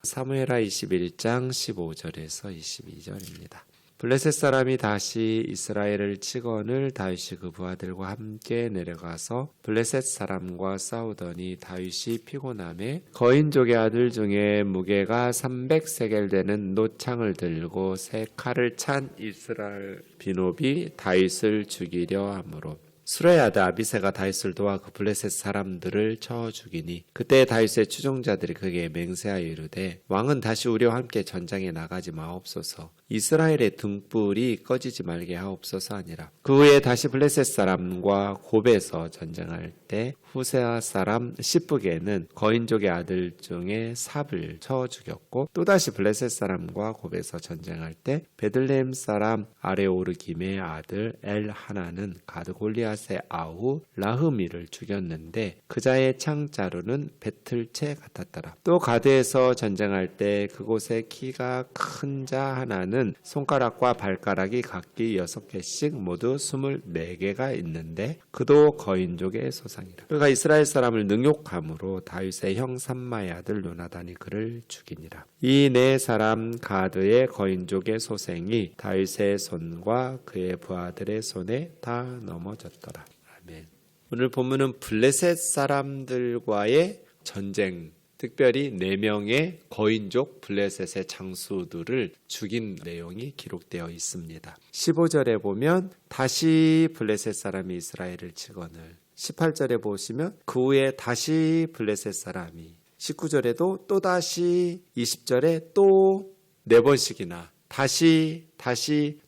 사무엘하 21장 15절에서 22절입니다. 블레셋 사람이 다시 이스라엘을 치거늘 다윗이 그 부하들과 함께 내려가서 블레셋 사람과 싸우더니 다윗이 피곤함에 거인족의 아들 중에 무게가 300세겔 되는 노창을 들고 세 칼을 찬 이스라엘 비노비 다윗을 죽이려 하므로 수레의 아들 아비새가 다윗을 도와 그 블레셋 사람들을 쳐 죽이니 그때 다윗의 추종자들이 그에게 맹세하여 이르되 왕은 다시 우리와 함께 전장에 나가지 마옵소서 이스라엘의 등불이 꺼지지 말게 하옵소서 하니라. 그 후에 다시 블레셋 사람과 곱에서 전쟁할 때 후세아 사람 시브게는 거인족의 아들 중에 삽을 쳐 죽였고 또다시 블레셋 사람과 곱에서 전쟁할 때 베들레헴 사람 아레오르김의 아들 엘하나는 가드 골리앗의 아우 라흐미를 죽였는데 그자의 창자루는 배틀채 같았더라. 또 가드에서 전쟁할 때 그곳에 키가 큰 자 하나는 손가락과 발가락이 각기 6개씩 모두 24개가 있는데 그도 거인족의 소상이라. 그가 이스라엘 사람을 능욕함으로 다윗의 형 삼마의 아들 요나단이 그를 죽이니라. 이 네 사람 가드의 거인족의 소생이 다윗의 손과 그의 부하들의 손에 다 넘어졌더라. 아멘. 오늘 본문은 블레셋 사람들과의 전쟁, 특별히 4명의 거인족 블레셋의 장수들을 죽인 내용이 기록되어 있습니다. 15절에 보면 다시 블레셋 사람이 이스라엘을 치거늘, 18절에 보시면 그 후에 다시 블레셋 사람이, 19절에도 또다시, 20절에 또 4번씩이나 다시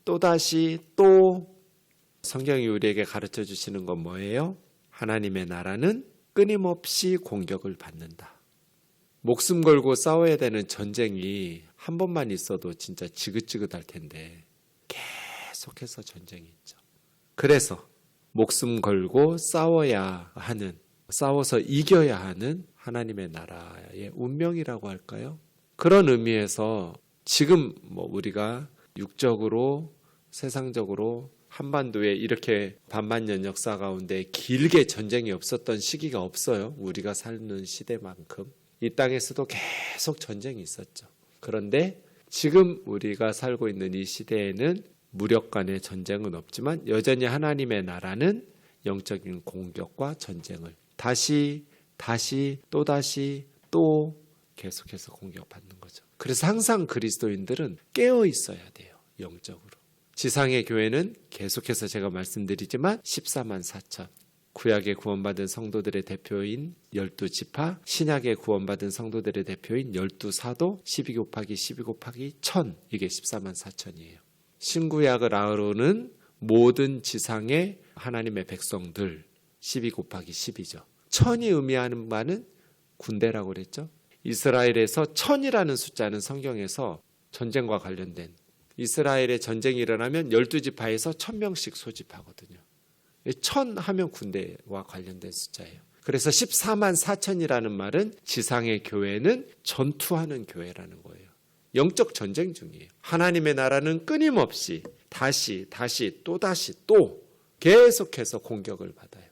또다시 또. 성경이 우리에게 가르쳐 주시는 건 뭐예요? 하나님의 나라는 끊임없이 공격을 받는다. 목숨 걸고 싸워야 되는 전쟁이 한 번만 있어도 진짜 지긋지긋할 텐데 계속해서 전쟁이 있죠. 그래서 목숨 걸고 싸워서 이겨야 하는 하나님의 나라의 운명이라고 할까요? 그런 의미에서 지금 우리가 육적으로 세상적으로 한반도에 이렇게 반만년 역사 가운데 길게 전쟁이 없었던 시기가 없어요. 우리가 사는 시대만큼. 이 땅에서도 계속 전쟁이 있었죠. 그런데 지금 우리가 살고 있는 이 시대에는 무력 간의 전쟁은 없지만 여전히 하나님의 나라는 영적인 공격과 전쟁을 다시 또 계속해서 공격받는 거죠. 그래서 항상 그리스도인들은 깨어 있어야 돼요. 영적으로. 지상의 교회는 계속해서 제가 말씀드리지만 14만 4천 구약에 구원받은 성도들의 대표인 12지파, 신약에 구원받은 성도들의 대표인 12사도, 12 곱하기 12 곱하기 1000, 이게 14만 4천이에요. 신구약을 아우르는 모든 지상의 하나님의 백성들, 12 곱하기 10이죠. 1000이 의미하는 바는 군대라고 그랬죠. 이스라엘에서 1000이라는 숫자는 성경에서 전쟁과 관련된, 이스라엘의 전쟁이 일어나면 12지파에서 1000명씩 소집하거든요. 1000 하면 군대와 관련된 숫자예요. 그래서 14만 4천이라는 말은 지상의 교회는 전투하는 교회라는 거예요. 영적 전쟁 중이에요. 하나님의 나라는 끊임없이 다시 또 계속해서 공격을 받아요.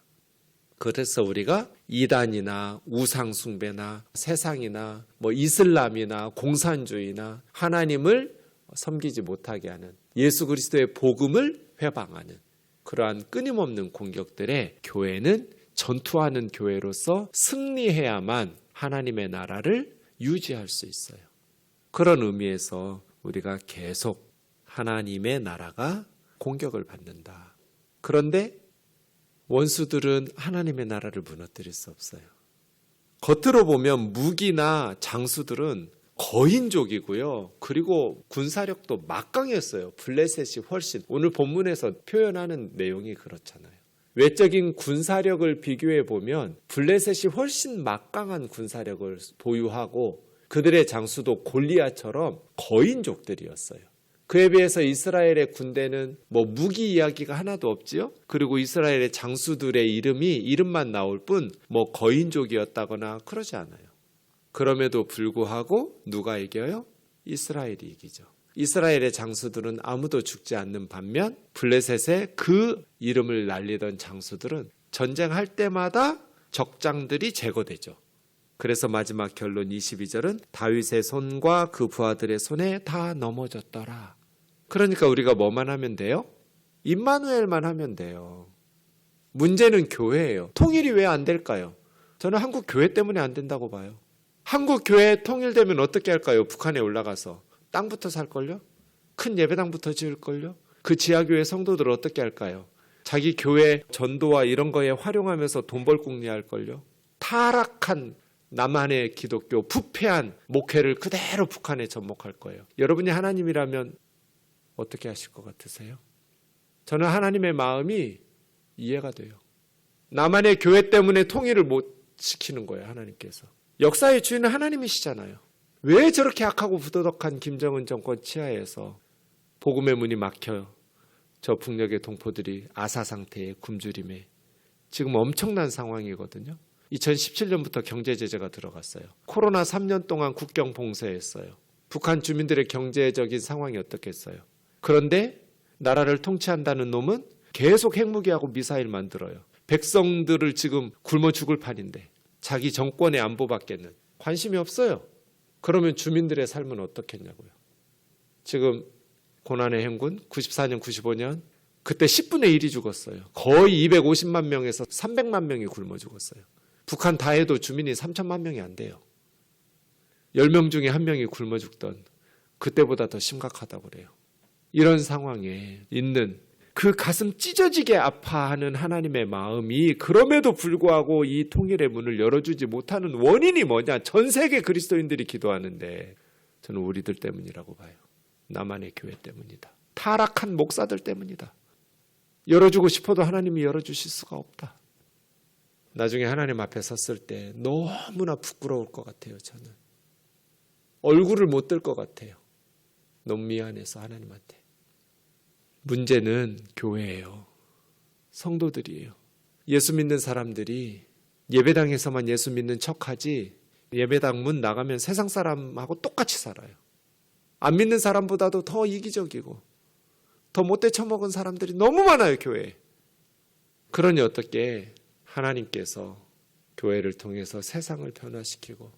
그래서 우리가 이단이나 우상숭배나 세상이나 이슬람이나 공산주의나 하나님을 섬기지 못하게 하는 예수 그리스도의 복음을 회방하는 그러한 끊임없는 공격들에 교회는 전투하는 교회로서 승리해야만 하나님의 나라를 유지할 수 있어요. 그런 의미에서 우리가 계속 하나님의 나라가 공격을 받는다. 그런데 원수들은 하나님의 나라를 무너뜨릴 수 없어요. 겉으로 보면 무기나 장수들은 거인족이고요. 그리고 군사력도 막강했어요. 블레셋이 훨씬. 오늘 본문에서 표현하는 내용이 그렇잖아요. 외적인 군사력을 비교해 보면 블레셋이 훨씬 막강한 군사력을 보유하고 그들의 장수도 골리앗처럼 거인족들이었어요. 그에 비해서 이스라엘의 군대는 무기 이야기가 하나도 없지요. 그리고 이스라엘의 장수들의 이름만 나올 뿐 거인족이었다거나 그러지 않아요. 그럼에도 불구하고 누가 이겨요? 이스라엘이 이기죠. 이스라엘의 장수들은 아무도 죽지 않는 반면 블레셋의 그 이름을 날리던 장수들은 전쟁할 때마다 적장들이 제거되죠. 그래서 마지막 결론 22절은 다윗의 손과 그 부하들의 손에 다 넘어졌더라. 그러니까 우리가 뭐만 하면 돼요? 임마누엘만 하면 돼요. 문제는 교회예요. 통일이 왜 안 될까요? 저는 한국 교회 때문에 안 된다고 봐요. 한국 교회 통일되면 어떻게 할까요? 북한에 올라가서 땅부터 살걸요? 큰 예배당부터 지을걸요? 그 지하교회 성도들을 어떻게 할까요? 자기 교회 전도와 이런 거에 활용하면서 돈 벌 궁리할걸요? 타락한 남한의 기독교, 부패한 목회를 그대로 북한에 접목할 거예요. 여러분이 하나님이라면 어떻게 하실 것 같으세요? 저는 하나님의 마음이 이해가 돼요. 남한의 교회 때문에 통일을 못 시키는 거예요, 하나님께서. 역사의 주인은 하나님이시잖아요. 왜 저렇게 악하고 부도덕한 김정은 정권 치하에서 복음의 문이 막혀 저 북녘의 동포들이 아사 상태에 굶주림에 지금 엄청난 상황이거든요. 2017년부터 경제 제재가 들어갔어요. 코로나 3년 동안 국경 봉쇄했어요. 북한 주민들의 경제적인 상황이 어떻겠어요? 그런데 나라를 통치한다는 놈은 계속 핵무기하고 미사일 만들어요. 백성들을 지금 굶어 죽을 판인데 자기 정권의 안보받겠는 관심이 없어요. 그러면 주민들의 삶은 어떻겠냐고요. 지금 고난의 행군 94년 95년 그때 10분의 1이 죽었어요. 거의 250만 명에서 300만 명이 굶어 죽었어요. 북한 다 해도 주민이 3천만 명이 안 돼요. 10명 중에 1명이 굶어 죽던 그때보다 더 심각하다고 그래요. 이런 상황에 있는 그 가슴 찢어지게 아파하는 하나님의 마음이 그럼에도 불구하고 이 통일의 문을 열어주지 못하는 원인이 뭐냐? 전 세계 그리스도인들이 기도하는데 저는 우리들 때문이라고 봐요. 남한의 교회 때문이다. 타락한 목사들 때문이다. 열어주고 싶어도 하나님이 열어주실 수가 없다. 나중에 하나님 앞에 섰을 때 너무나 부끄러울 것 같아요. 저는 얼굴을 못 들 것 같아요. 너무 미안해서 하나님한테. 문제는 교회예요. 성도들이에요. 예수 믿는 사람들이 예배당에서만 예수 믿는 척하지 예배당 문 나가면 세상 사람하고 똑같이 살아요. 안 믿는 사람보다도 더 이기적이고 더 못돼 처먹은 사람들이 너무 많아요. 교회에. 그러니 어떻게 하나님께서 교회를 통해서 세상을 변화시키고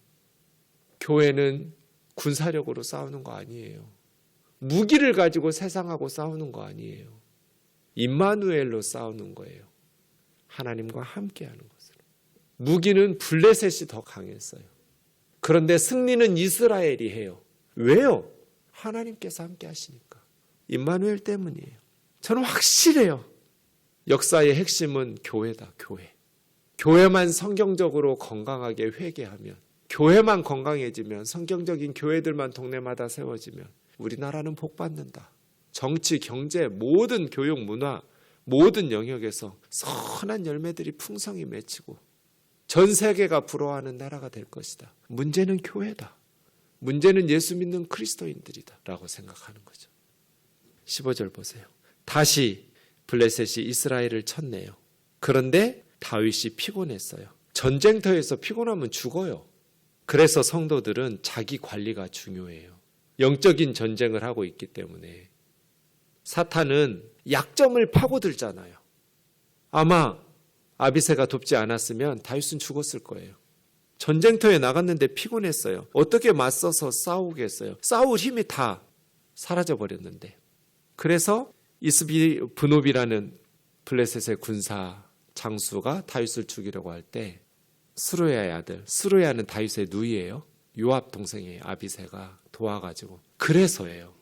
교회는 군사력으로 싸우는 거 아니에요. 무기를 가지고 세상하고 싸우는 거 아니에요. 임마누엘로 싸우는 거예요. 하나님과 함께하는 것으로. 무기는 블레셋이 더 강했어요. 그런데 승리는 이스라엘이 해요. 왜요? 하나님께서 함께 하시니까. 임마누엘 때문이에요. 저는 확실해요. 역사의 핵심은 교회다. 교회. 교회만 성경적으로 건강하게 회개하면, 교회만 건강해지면, 성경적인 교회들만 동네마다 세워지면 우리나라는 복받는다. 정치, 경제, 모든 교육, 문화, 모든 영역에서 선한 열매들이 풍성히 맺히고 전 세계가 부러워하는 나라가 될 것이다. 문제는 교회다. 문제는 예수 믿는 그리스도인들이다 라고 생각하는 거죠. 15절 보세요. 다시 블레셋이 이스라엘을 쳤네요. 그런데 다윗이 피곤했어요. 전쟁터에서 피곤하면 죽어요. 그래서 성도들은 자기 관리가 중요해요. 영적인 전쟁을 하고 있기 때문에 사탄은 약점을 파고들잖아요. 아마 아비새가 돕지 않았으면 다윗은 죽었을 거예요. 전쟁터에 나갔는데 피곤했어요. 어떻게 맞서서 싸우겠어요? 싸울 힘이 다 사라져버렸는데. 그래서 이스비 브노비라는 블레셋의 군사 장수가 다윗을 죽이려고 할 때 스루야의 아들, 스루야는 다윗의 누이예요. 요압 동생이에요. 아비새가 도와가지고. 그래서예요.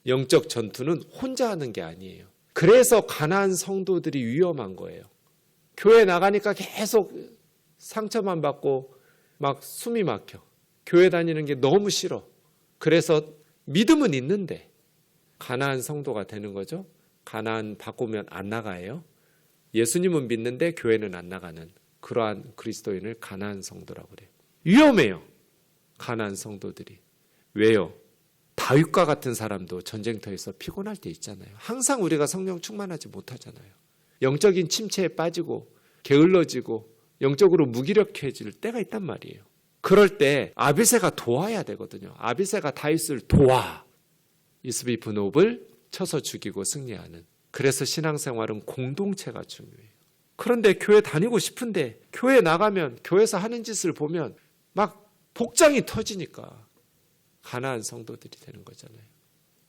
영적 전투는 혼자 하는 게 아니에요. 그래서 가나안 성도들이 위험한 거예요. 교회 나가니까 계속 상처만 받고 막 숨이 막혀. 교회 다니는 게 너무 싫어. 그래서 믿음은 있는데 가나안 성도가 되는 거죠. 가나안 바꾸면 안 나가요. 예수님은 믿는데 교회는 안 나가는 그러한 그리스도인을 가나안 성도라고 그래요. 위험해요. 가나안 성도들이. 왜요? 다윗과 같은 사람도 전쟁터에서 피곤할 때 있잖아요. 항상 우리가 성령 충만하지 못하잖아요. 영적인 침체에 빠지고 게을러지고 영적으로 무기력해질 때가 있단 말이에요. 그럴 때 아비새가 도와야 되거든요. 아비새가 다윗을 도와 이스비 브놉을 쳐서 죽이고 승리하는. 그래서 신앙생활은 공동체가 중요해요. 그런데 교회 다니고 싶은데 교회 나가면 교회에서 하는 짓을 보면 막 복장이 터지니까 가난한 성도들이 되는 거잖아요.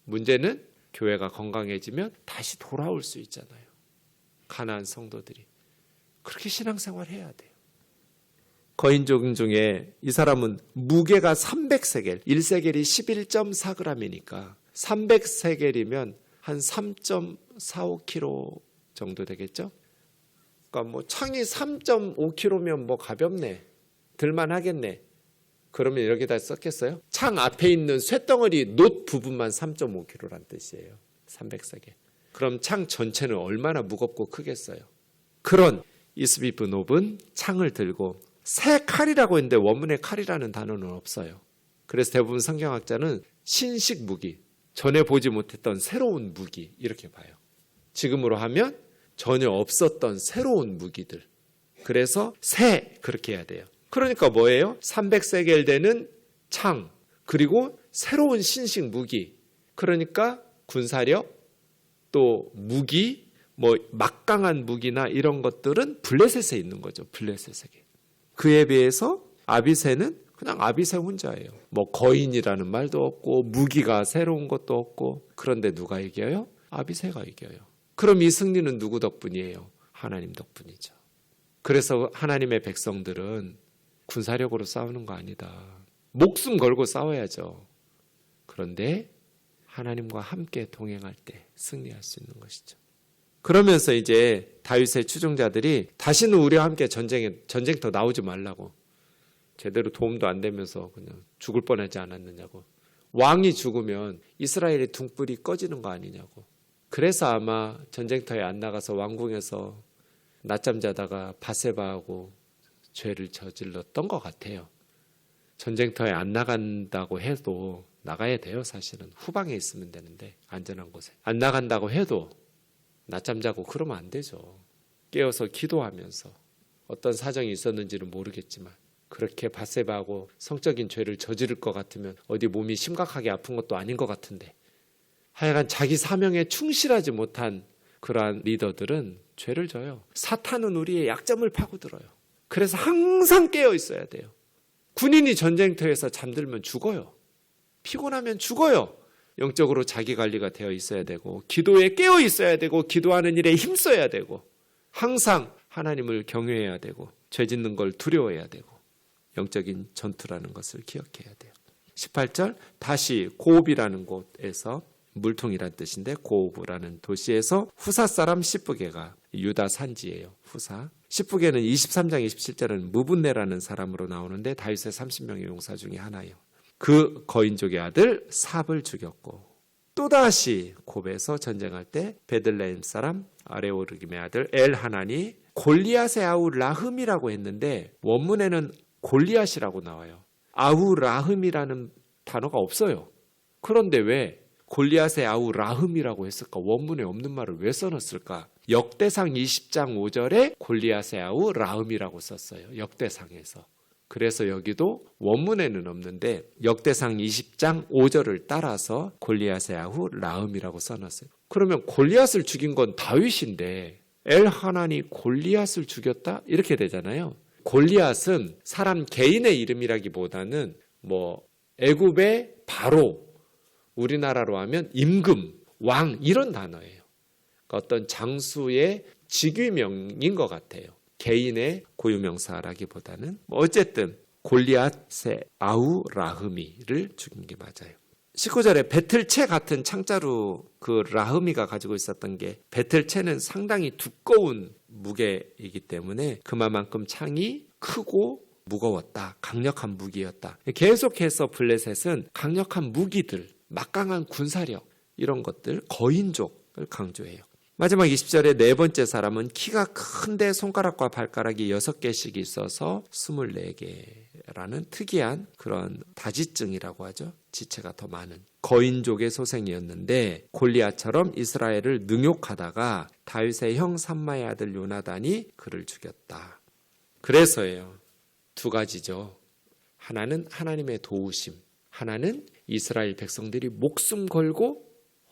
문제는 교회가 건강해지면 다시 돌아올 수 있잖아요. 가난한 성도들이. 그렇게 신앙생활 해야 돼요. 거인족 중에 이 사람은 무게가 300세겔, 1세겔이 11.4g이니까 300세겔이면 한 3.45kg 정도 되겠죠? 그러니까 뭐 창이 3.5kg면 뭐 가볍네. 들만하겠네. 그러면 여기다 썼겠어요? 창 앞에 있는 쇳덩어리 놋 부분만 3.5kg란 뜻이에요. 300세겔. 그럼 창 전체는 얼마나 무겁고 크겠어요? 그런 이스비브놉은 창을 들고 새 칼이라고 했는데 원문에 칼이라는 단어는 없어요. 그래서 대부분 성경학자는 신식 무기, 전에 보지 못했던 새로운 무기 이렇게 봐요. 지금으로 하면 전혀 없었던 새로운 무기들. 그래서 새 그렇게 해야 돼요. 그러니까 뭐예요? 300세겔 되는 창, 그리고 새로운 신식 무기. 그러니까 군사력, 또 무기, 뭐 막강한 무기나 이런 것들은 블레셋에 있는 거죠. 블레셋에게. 그에 비해서 아비새는 그냥 아비새 혼자예요. 뭐 거인이라는 말도 없고 무기가 새로운 것도 없고. 그런데 누가 이겨요? 아비새가 이겨요. 그럼 이 승리는 누구 덕분이에요? 하나님 덕분이죠. 그래서 하나님의 백성들은 군사력으로 싸우는 거 아니다. 목숨 걸고 싸워야죠. 그런데 하나님과 함께 동행할 때 승리할 수 있는 것이죠. 그러면서 이제 다윗의 추종자들이 다시는 우리와 함께 전쟁터 나오지 말라고. 제대로 도움도 안 되면서 그냥 죽을 뻔하지 않았느냐고. 왕이 죽으면 이스라엘의 등불이 꺼지는 거 아니냐고. 그래서 아마 전쟁터에 안 나가서 왕궁에서 낮잠 자다가 바세바하고 죄를 저질렀던 것 같아요. 전쟁터에 안 나간다고 해도 나가야 돼요. 사실은 후방에 있으면 되는데 안전한 곳에. 안 나간다고 해도 낮잠 자고 그러면 안 되죠. 깨어서 기도하면서 어떤 사정이 있었는지는 모르겠지만 그렇게 바세바하고 성적인 죄를 저지를 것 같으면 어디 몸이 심각하게 아픈 것도 아닌 것 같은데 하여간 자기 사명에 충실하지 못한 그러한 리더들은 죄를 져요. 사탄은 우리의 약점을 파고들어요. 그래서 항상 깨어 있어야 돼요. 군인이 전쟁터에서 잠들면 죽어요. 피곤하면 죽어요. 영적으로 자기 관리가 되어 있어야 되고 기도에 깨어 있어야 되고 기도하는 일에 힘써야 되고 항상 하나님을 경외해야 되고 죄 짓는 걸 두려워해야 되고 영적인 전투라는 것을 기억해야 돼요. 18절 다시 고옵이라는 곳에서 물통이란 뜻인데 고옵이라는 도시에서 후사 사람 시브게가 유다 산지예요. 후사. 시브게는 23장 27절은 무분네라는 사람으로 나오는데 다윗의 30명의 용사 중에 하나예요. 그 거인족의 아들 삽을 죽였고 또다시 곱에서 전쟁할 때 베들레헴 사람 아레오르김의 아들 엘하나니 골리앗의 아우 라흠이라고 했는데 원문에는 골리앗이라고 나와요. 아우 라흠이라는 단어가 없어요. 그런데 왜 골리앗의 아우 라흠이라고 했을까? 원문에 없는 말을 왜 써놨을까? 역대상 20장 5절에 골리앗의 아우 라흠이라고 썼어요. 역대상에서. 그래서 여기도 원문에는 없는데 역대상 20장 5절을 따라서 골리앗의 아우 라흠이라고 써놨어요. 그러면 골리앗을 죽인 건 다윗인데 엘하나니 골리앗을 죽였다? 이렇게 되잖아요. 골리앗은 사람 개인의 이름이라기보다는 뭐 애굽의 바로, 우리나라로 하면 임금, 왕 이런 단어예요. 그러니까 어떤 장수의 직위명인 것 같아요. 개인의 고유명사라기보다는 어쨌든 골리앗의 아우 라흐미를 죽인 게 맞아요. 19절에 배틀채 같은 창자루 그 라흐미가 가지고 있었던 게 배틀채는 상당히 두꺼운 무게이기 때문에 그만큼 창이 크고 무거웠다. 강력한 무기였다. 계속해서 블레셋은 강력한 무기들, 막강한 군사력 이런 것들, 거인족을 강조해요. 마지막 20절에 네 번째 사람은 키가 큰데 손가락과 발가락이 6개씩 있어서 24개라는 특이한 그런 다지증이라고 하죠. 지체가 더 많은 거인족의 소생이었는데 골리앗처럼 이스라엘을 능욕하다가 다윗의 형 삼마의 아들 요나단이 그를 죽였다. 그래서예요. 두 가지죠. 하나는 하나님의 도우심, 하나는 이스라엘 백성들이 목숨 걸고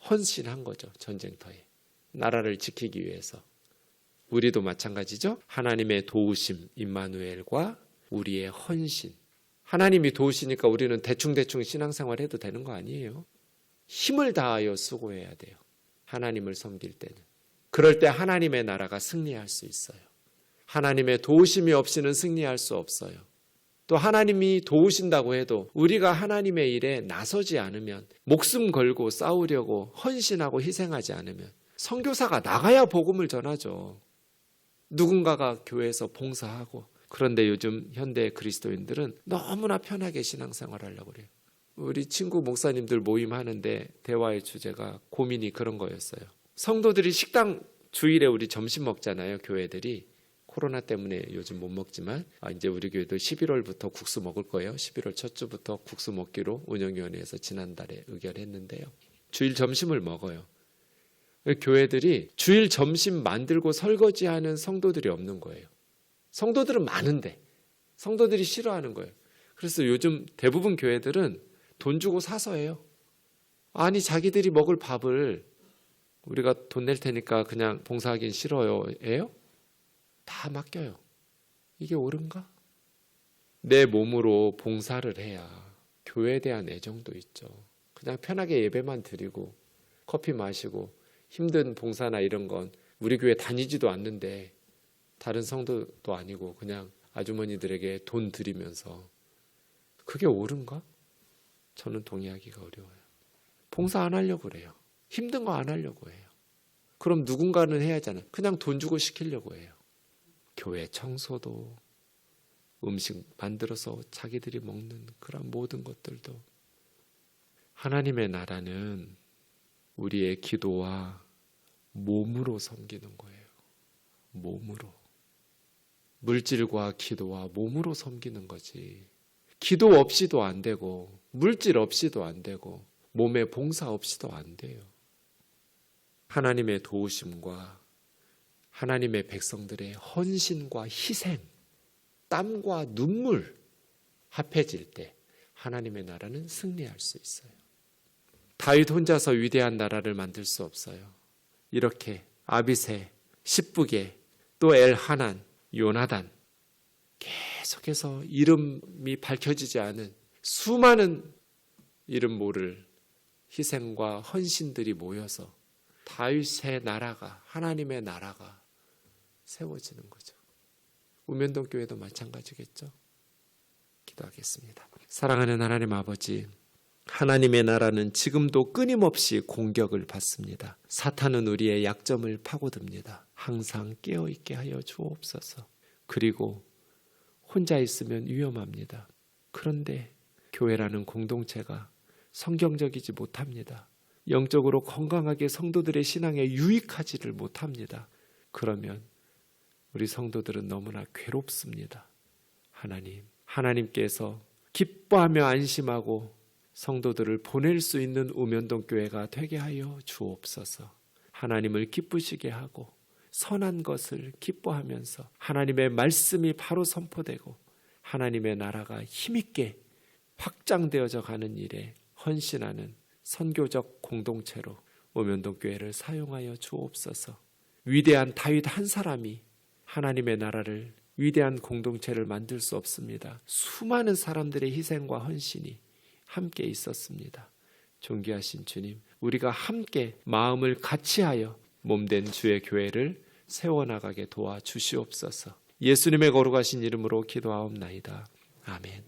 헌신한 거죠. 전쟁터에. 나라를 지키기 위해서. 우리도 마찬가지죠. 하나님의 도우심 임마누엘과 우리의 헌신, 하나님이 도우시니까 우리는 대충대충 신앙생활 해도 되는 거 아니에요. 힘을 다하여 수고해야 돼요. 하나님을 섬길 때는. 그럴 때 하나님의 나라가 승리할 수 있어요. 하나님의 도우심이 없이는 승리할 수 없어요. 또 하나님이 도우신다고 해도 우리가 하나님의 일에 나서지 않으면, 목숨 걸고 싸우려고 헌신하고 희생하지 않으면 선교사가 나가야 복음을 전하죠. 누군가가 교회에서 봉사하고. 그런데 요즘 현대 그리스도인들은 너무나 편하게 신앙생활 하려고 그래요. 우리 친구 목사님들 모임하는데 대화의 주제가, 고민이 그런 거였어요. 성도들이 식당, 주일에 우리 점심 먹잖아요. 교회들이 코로나 때문에 요즘 못 먹지만 이제 우리 교회도 11월부터 국수 먹을 거예요. 11월 첫 주부터 국수 먹기로 운영위원회에서 지난달에 의결했는데요. 주일 점심을 먹어요. 교회들이 주일 점심 만들고 설거지하는 성도들이 없는 거예요. 성도들은 많은데 성도들이 싫어하는 거예요. 그래서 요즘 대부분 교회들은 돈 주고 사서 해요. 아니, 자기들이 먹을 밥을 우리가 돈 낼 테니까 그냥 봉사하긴 싫어요. 예요? 다 맡겨요. 이게 옳은가? 내 몸으로 봉사를 해야 교회에 대한 애정도 있죠. 그냥 편하게 예배만 드리고 커피 마시고 힘든 봉사나 이런 건 우리 교회 다니지도 않는데 다른 성도도 아니고 그냥 아주머니들에게 돈 드리면서, 그게 옳은가? 저는 동의하기가 어려워요. 봉사 안 하려고 그래요. 힘든 거 안 하려고 해요. 그럼 누군가는 해야 하잖아요. 그냥 돈 주고 시키려고 해요. 교회 청소도, 음식 만들어서 자기들이 먹는 그런 모든 것들도. 하나님의 나라는 우리의 기도와 몸으로 섬기는 거예요. 몸으로. 물질과 기도와 몸으로 섬기는 거지. 기도 없이도 안 되고 물질 없이도 안 되고 몸의 봉사 없이도 안 돼요. 하나님의 도우심과 하나님의 백성들의 헌신과 희생, 땀과 눈물 합해질 때 하나님의 나라는 승리할 수 있어요. 다윗 혼자서 위대한 나라를 만들 수 없어요. 이렇게 아비새, 십부개, 또 엘하난, 요나단, 계속해서 이름이 밝혀지지 않은 수많은 이름 모를 희생과 헌신들이 모여서 다윗의 나라가, 하나님의 나라가 세워지는 거죠. 우면동 교회도 마찬가지겠죠. 기도하겠습니다. 사랑하는 하나님 아버지, 하나님의 나라는 지금도 끊임없이 공격을 받습니다. 사탄은 우리의 약점을 파고듭니다. 항상 깨어있게 하여 주옵소서. 그리고 혼자 있으면 위험합니다. 그런데 교회라는 공동체가 성경적이지 못합니다. 영적으로 건강하게 성도들의 신앙에 유익하지를 못합니다. 그러면 우리 성도들은 너무나 괴롭습니다. 하나님께서 기뻐하며 안심하고 성도들을 보낼 수 있는 우면동 교회가 되게 하여 주옵소서. 하나님을 기쁘시게 하고 선한 것을 기뻐하면서 하나님의 말씀이 바로 선포되고 하나님의 나라가 힘있게 확장되어져 가는 일에 헌신하는 선교적 공동체로 우면동 교회를 사용하여 주옵소서. 위대한 다윗 한 사람이 하나님의 나라를, 위대한 공동체를 만들 수 없습니다. 수많은 사람들의 희생과 헌신이 함께 있었습니다. 존귀하신 주님, 우리가 함께 마음을 같이하여 몸된 주의 교회를 세워나가게 도와주시옵소서. 예수님의 거룩하신 이름으로 기도하옵나이다. 아멘.